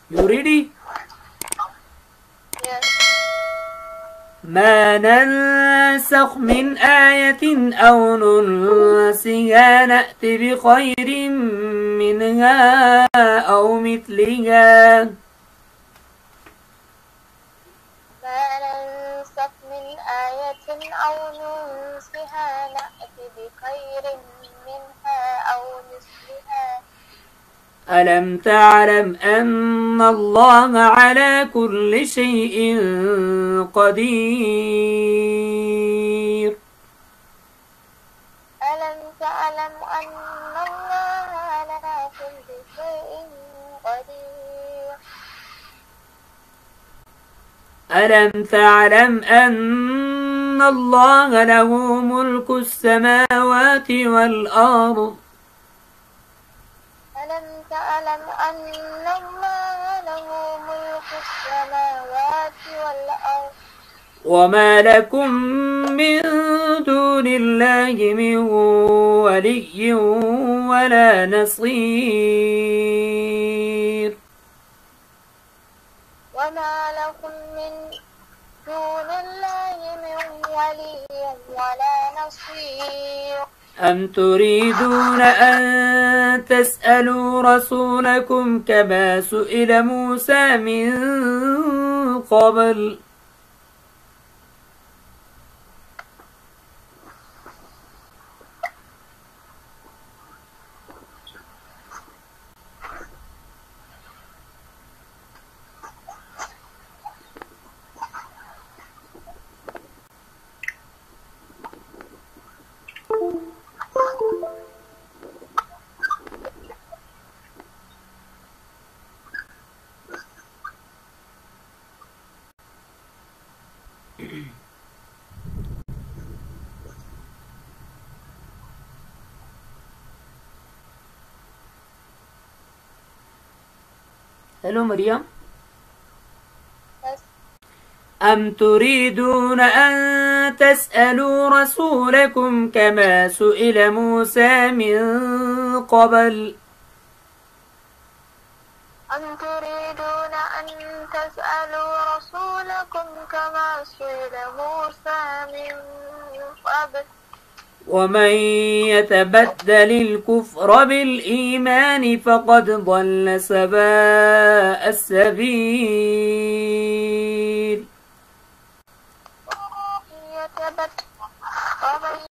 You ready? Yes. ما ننسخ من آية أو ننسها نأت بخير منها أو مثلها. ما ننسخ من آية أو ننسها نأت بخير منها أو مثلها. ألم تعلم أن الله على كل شيء قدير. ألم تعلم أن الله على كل شيء قدير. ألم تعلم أن الله له ملك السماوات والأرض. ألم تعلم أن الله له ملك السماوات والأرض. وما لكم من دون الله من ولي ولا نصير. وما لكم من دون الله من ولي ولا نصير. أم تريدون أن تسألوا رسولكم كما سئل موسى من قبل. هلو مريم. أم تريدون أن تسألوا رسولكم كما سئل موسى من قبل. أم تريدون أن تسألوا رسولكم كما سئل موسى من قبل. ومن يتبدل الكفر بالإيمان فقد ضل سواء السبيل.